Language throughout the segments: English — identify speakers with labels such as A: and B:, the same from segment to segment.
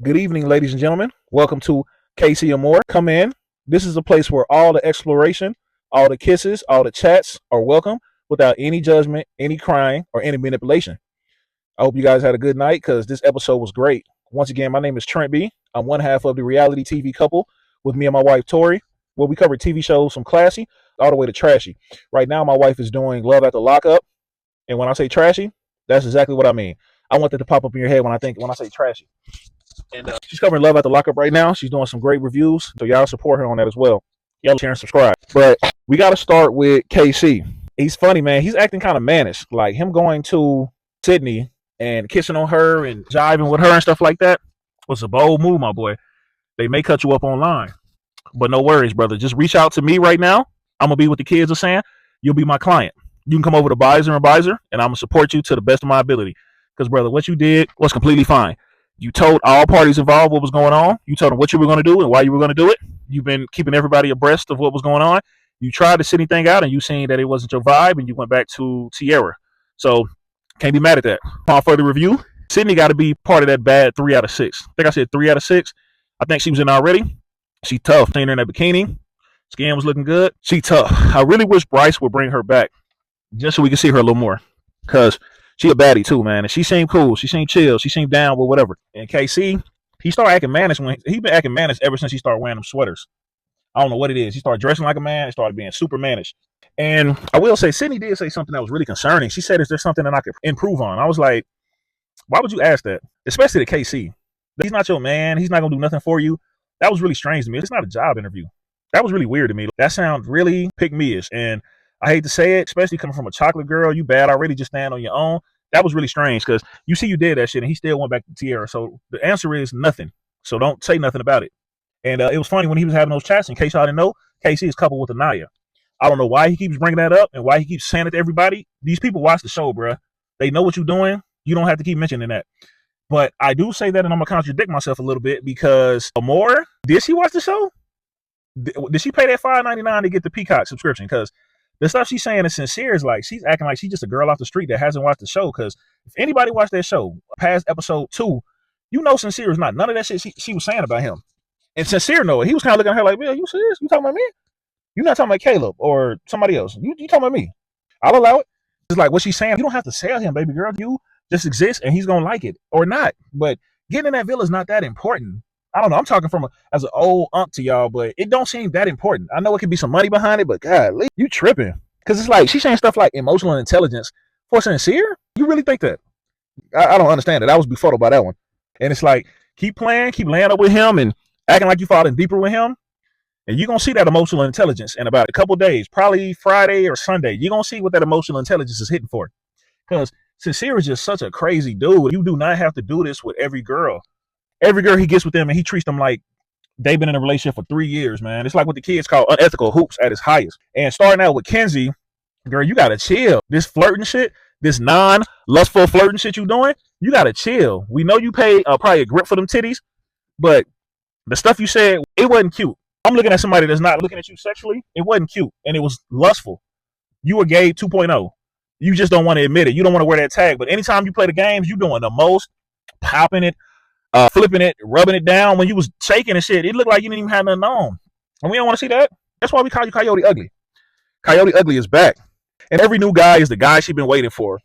A: Good evening, ladies and gentlemen. Welcome to KCAmor. Come in. This is a place where all the exploration, all the kisses, all the chats are welcome without any judgment, any crying, or any manipulation. I hope you guys had a good night because this episode was great. Once again, my name is Trent B. I'm one half of the reality TV couple with me and my wife, Tori, where we cover TV shows from classy all the way to trashy. Right now, my wife is doing Love at the Lockup. And when I say trashy, that's exactly what I mean. I want that to pop up in your head when I say trashy. And she's covering Love at the Lockup right now. She's doing some great reviews, so y'all support her on that as well. Y'all share and subscribe. But we got to start with KC. He's funny, man. He's acting kind of mannish. Like him going to Sydney and kissing on her and jiving with her and stuff like that was a bold move, my boy. They may cut you up online, but no worries, brother. Just reach out to me right now. I'm gonna be what the kids are saying. You'll be my client. You can come over to Bizer and Bizer, and I'm gonna support you to the best of my ability. Because, brother, what you did was completely fine. You told all parties involved what was going on. You told them what you were going to do and why you were going to do it. You've been keeping everybody abreast of what was going on. You tried to sit anything out, and you seen that it wasn't your vibe, and you went back to Tierra. So, can't be mad at that. Upon further review, Sydney got to be part of that bad 3 out of 6. I think I said 3 out of 6. I think she was in already. She tough. Seen her in that bikini. Skin was looking good. She tough. I really wish Bryce would bring her back just so we can see her a little more. Because she a baddie too, man. And she seemed cool. She seemed chill. She seemed down with whatever. And KC, he started acting mannish when he been acting mannish ever since he started wearing them sweaters. I don't know what it is. He started dressing like a man and started being super mannish. And I will say, Sydney did say something that was really concerning. She said, "Is there something that I could improve on?" I was like, "Why would you ask that?" Especially to KC. He's not your man. He's not gonna do nothing for you. That was really strange to me. It's not a job interview. That was really weird to me. That sounds really pick-me-ish. And I hate to say it, especially coming from a chocolate girl. You bad already. Just stand on your own. That was really strange because you see you did that shit and he still went back to Tierra. So the answer is nothing. So don't say nothing about it. And it was funny when he was having those chats. In case y'all didn't know, KC is coupled with Anaya. I don't know why he keeps bringing that up and why he keeps saying it to everybody. These people watch the show, bruh. They know what you're doing. You don't have to keep mentioning that. But I do say that, and I'm going to contradict myself a little bit because Amor, did she watch the show? Did she pay that $5.99 to get the Peacock subscription? Because the stuff she's saying is sincere. Is like she's acting like she's just a girl off the street that hasn't watched the show. Because if anybody watched that show past episode 2, you know Sincere is not none of that shit she was saying about him. And Sincere know it. He was kind of looking at her like, "Man, you serious? You talking about me? You're not talking about Caleb or somebody else. You talking about me? I'll allow it." It's like what she's saying. You don't have to sell him, baby girl. You just exist, and he's gonna like it or not. But getting in that villa is not that important. I don't know. I'm talking as an old unk to y'all, but it don't seem that important. I know it could be some money behind it, but God, you tripping. Because it's like she's saying stuff like emotional intelligence for Sincere. You really think that? I don't understand it. I was befuddled by that one. And it's like, keep playing, keep laying up with him and acting like you falling deeper with him. And you're going to see that emotional intelligence in about a couple days, probably Friday or Sunday. You're going to see what that emotional intelligence is hitting for. Because Sincere is just such a crazy dude. You do not have to do this with every girl. Every girl he gets with them, and he treats them like they've been in a relationship for 3 years, man. It's like what the kids call unethical hoops at its highest. And starting out with Kenzie, girl, you got to chill. This flirting shit, this non-lustful flirting shit you doing, you got to chill. We know you paid probably a grip for them titties, but the stuff you said, it wasn't cute. I'm looking at somebody that's not looking at you sexually. It wasn't cute, and it was lustful. You were gay 2.0. You just don't want to admit it. You don't want to wear that tag, but anytime you play the games, you doing the most, popping it, flipping it, rubbing it down. When you was shaking and shit, it looked like you didn't even have nothing on. And we don't want to see that. That's why we call you Coyote Ugly. Coyote Ugly is back. And every new guy is the guy she's been waiting for.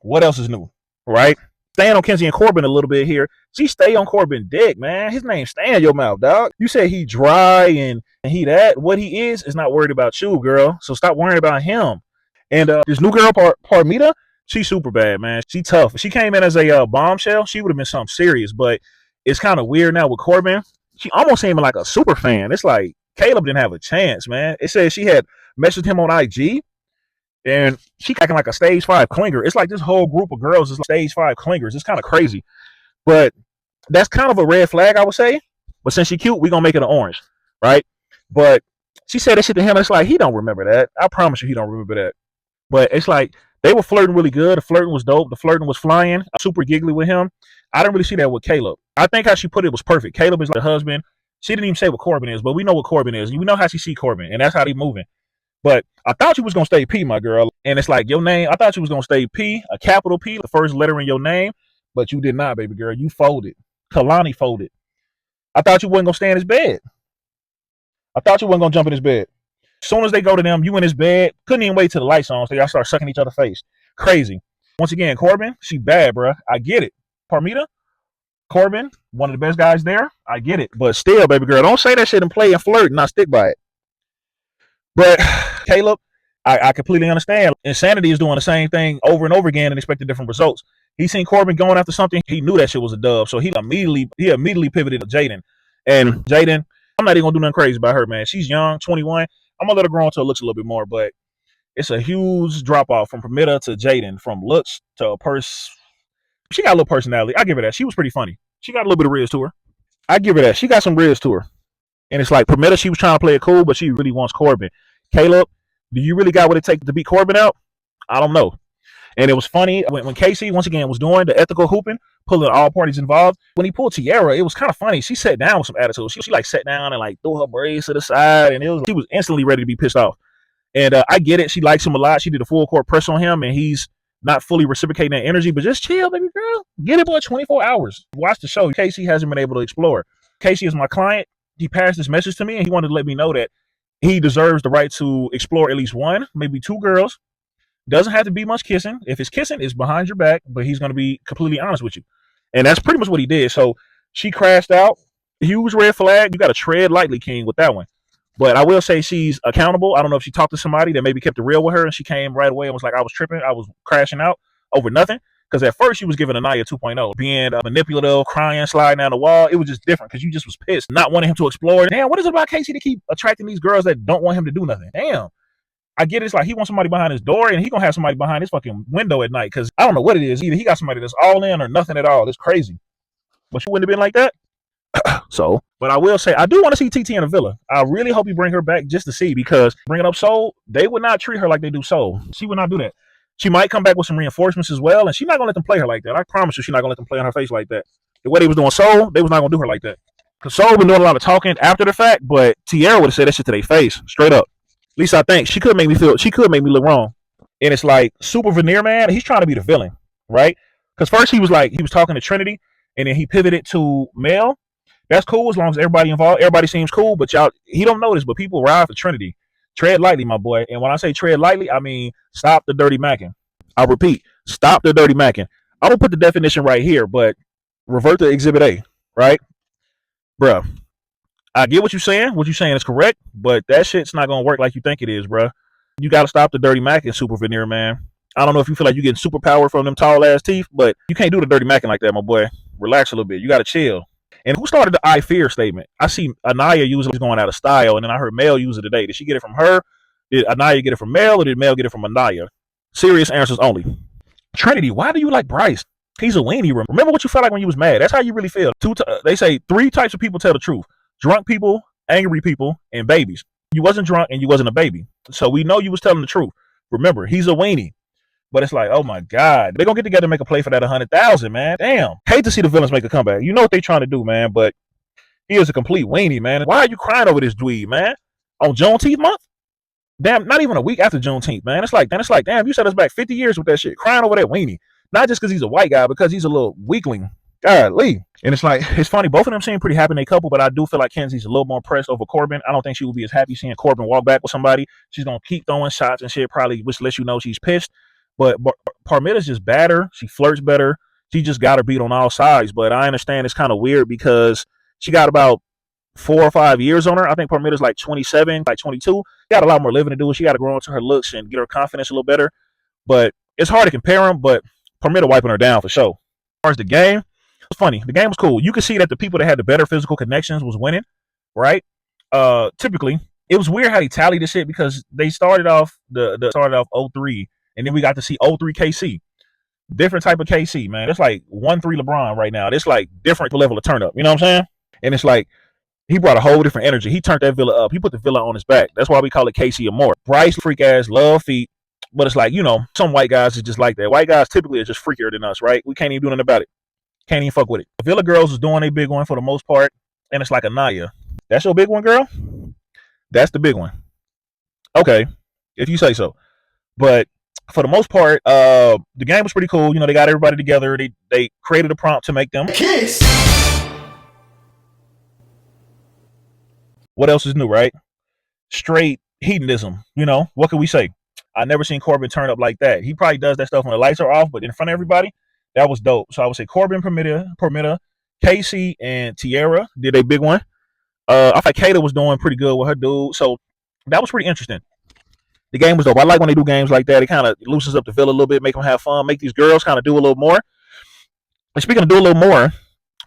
A: What else is new? Right? Staying on Kenzie and Corbin a little bit here. She stay on Corbin dick, man. His name stay in your mouth, dog. You say he dry and he that. What he is not worried about you, girl. So stop worrying about him. And this new girl, Parmita, she's super bad, man. She tough. If she came in as a bombshell, she would have been something serious. But it's kind of weird now with Corbin. She almost seemed like a super fan. It's like Caleb didn't have a chance, man. It says she had messaged him on IG, and she acting like a stage 5 clinger. It's like this whole group of girls is like stage 5 clingers. It's kind of crazy. But that's kind of a red flag, I would say. But since she cute, we going to make it an orange, right? But she said that shit to him. It's like, he don't remember that. I promise you he don't remember that. But it's like, they were flirting really good. The flirting was dope. The flirting was flying. Super giggly with him. I didn't really see that with Caleb. I think how she put it was perfect. Caleb is like the husband. She didn't even say what Corbin is, but we know what Corbin is. We know how she see Corbin, and that's how they moving. But I thought you was going to stay P, my girl. And it's like your name. I thought you was going to stay P, a capital P, the first letter in your name. But you did not, baby girl. You folded. Kalani folded. I thought you wasn't gonna stay in his bed. I thought you wasn't gonna jump in his bed. As soon as they go to them, you in his bed. Couldn't even wait till the lights on, so y'all start sucking each other's face. Crazy. Once again, Corbin, she bad, bro. I get it. Parmita, Corbin, one of the best guys there. I get it. But still, baby girl, don't say that shit and play and flirt and not stick by it. But Caleb, I completely understand. Insanity is doing the same thing over and over again and expecting different results. He seen Corbin going after something. He knew that shit was a dub. So he immediately pivoted to Jaden. And Jaden, I'm not even gonna do nothing crazy about her, man. She's young, 21. I'm gonna let her grow until it looks a little bit more, but it's a huge drop off from Permitta to Jaden, from looks to a purse. She got a little personality. I give her that. She was pretty funny. She got a little bit of riz to her. I give her that. She got some riz to her. And it's like Permitta, she was trying to play it cool, but she really wants Corbin. Caleb, do you really got what it takes to beat Corbin out? I don't know. And it was funny when Casey, once again, was doing the ethical hooping, pulling all parties involved. When he pulled Tiara, it was kind of funny. She sat down with some attitude. She like sat down and like threw her braids to the side, and she was instantly ready to be pissed off. And I get it. She likes him a lot. She did a full court press on him, and he's not fully reciprocating that energy. But just chill, baby girl. Get it, boy. 24 hours. Watch the show. Casey hasn't been able to explore. Casey is my client. He passed this message to me, and he wanted to let me know that he deserves the right to explore at least one, maybe two girls. Doesn't have to be much kissing. If it's kissing, it's behind your back, but he's going to be completely honest with you. And that's pretty much what he did. So she crashed out. Huge red flag. You got to tread lightly, King, with that one. But I will say she's accountable. I don't know if she talked to somebody that maybe kept it real with her, and she came right away and was like, I was tripping. I was crashing out over nothing. Because at first she was giving Anaya 2.0, being manipulative, crying, sliding down the wall. It was just different because you just was pissed, not wanting him to explore. Damn, what is it about Casey to keep attracting these girls that don't want him to do nothing? Damn. I get it. It's like he wants somebody behind his door, and he gonna have somebody behind his fucking window at night. Because I don't know what it is. Either he got somebody that's all in or nothing at all. It's crazy. But she wouldn't have been like that. So, but I will say, I do want to see TT in a villa. I really hope you bring her back just to see, because bringing up Soul, they would not treat her like they do Soul. She would not do that. She might come back with some reinforcements as well, and she's not going to let them play her like that. I promise you, she's not going to let them play on her face like that. The way they was doing Soul, they was not going to do her like that. Because Soul been doing a lot of talking after the fact, but Tiara would have said that shit to their face, straight up. At least I think. She could make me look wrong. And it's like, Super Veneer Man, he's trying to be the villain, right? Because first he was talking to Trinity, and then he pivoted to Mel. That's cool as long as everybody involved. Everybody seems cool, but he don't know this, but people ride for Trinity. Tread lightly, my boy. And when I say tread lightly, I mean stop the dirty macking. I'll repeat, stop the dirty macking. I'm going to put the definition right here, but revert to Exhibit A, right? Bruh, I get what you're saying. What you're saying is correct, but that shit's not going to work like you think it is, bruh. You got to stop the dirty macking, Super Veneer, man. I don't know if you feel like you're getting superpower from them tall-ass teeth, but you can't do the dirty macking like that, my boy. Relax a little bit. You got to chill. And who started the I fear statement? I see Anaya using it going out of style, and then I heard Mel use it today. Did she get it from her? Did Anaya get it from Mel, or did Mel get it from Anaya? Serious answers only. Trinity, why do you like Bryce? He's a weenie. Remember what you felt like when you was mad. That's how you really feel. They say 3 types of people tell the truth: drunk people, angry people, and babies. You wasn't drunk and you wasn't a baby, so we know you was telling the truth. Remember, he's a weenie. But it's like, oh my God, they're gonna get together and make a play for that 100,000, man. Damn. Hate to see the villains make a comeback. You know what they trying to do, man, but he is a complete weenie, man. Why are you crying over this dweeb, man? On Juneteenth month? Damn, not even a week after Juneteenth, man. It's like, damn, you set us back 50 years with that shit, crying over that weenie. Not just because he's a white guy, because he's a little weakling. Golly. And it's like, it's funny, both of them seem pretty happy in their couple, but I do feel like Kenzie's a little more pressed over Corbin. I don't think she will be as happy seeing Corbin walk back with somebody. She's gonna keep throwing shots and shit, probably, which lets you know she's pissed. But Parmitta's just badder. She flirts better. She just got her beat on all sides. But I understand it's kind of weird because she got about 4 or 5 years on her. I think Parmitta's like 27, like 22. She got a lot more living to do. She got to grow into her looks and get her confidence a little better. But it's hard to compare them. But Parmitta wiping her down for sure. As far as the game, it's funny. The game was cool. You could see that the people that had the better physical connections was winning, right? Typically, it was weird how they tallied this shit because they started off 0-3. And then we got to see 0-3 KC. Different type of KC, man. It's like 1-3 LeBron right now. It's like different level of turn up. You know what I'm saying? And it's like he brought a whole different energy. He turned that villa up. He put the villa on his back. That's why we call it KCAmor. Bryce, freak ass, love feet. But it's like, you know, some white guys is just like that. White guys typically are just freakier than us, right? We can't even do nothing about it. Can't even fuck with it. The Villa girls is doing a big one for the most part. And it's like Anaya. That's your big one, girl? That's the big one. Okay. If you say so. But for the most part, the game was pretty cool. You know, they got everybody together. They created a prompt to make them kiss. What else is new, right? Straight hedonism. What can we say? I never seen Corbin turn up like that. He probably does that stuff when the lights are off, but in front of everybody, that was dope. So I would say Corbin, Permita, Casey, and Tierra did a big one. I thought Kata was doing pretty good with her dude. So that was pretty interesting. The game was dope. I like when they do games like that. It kind of loosens up the field a little bit, make them have fun, make these girls kind of do a little more. And speaking of do a little more,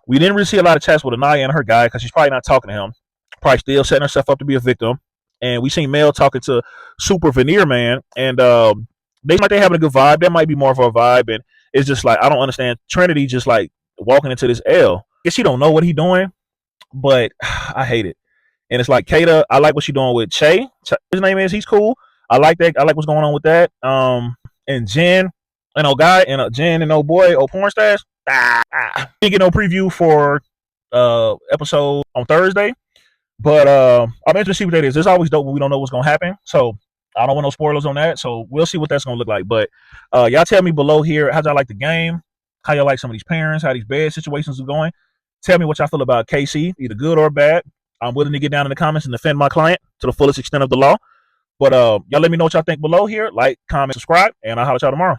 A: we didn't really see a lot of chats with Anaya and her guy because she's probably not talking to him. Probably still setting herself up to be a victim. And we seen Mel talking to Super Veneer Man, and they might they having a good vibe. That might be more of a vibe, and it's just like I don't understand Trinity just like walking into this L. I guess she don't know what he doing, but I hate it. And it's like Kata, I like what she doing with Che. His name is. He's cool. I like that. I like what's going on with that. And Jen and old guy and Jen and old boy, old porn stash. Didn't get no preview for episode on Thursday, but I'm interested to see what that is. It's always dope when we don't know what's gonna happen. So I don't want no spoilers on that. So we'll see what that's gonna look like. But y'all tell me below here how y'all like the game, how y'all like some of these parents, how these bed situations are going. Tell me what y'all feel about KC, either good or bad. I'm willing to get down in the comments and defend my client to the fullest extent of the law. But y'all let me know what y'all think below here. Like, comment, subscribe, and I'll holler at y'all tomorrow.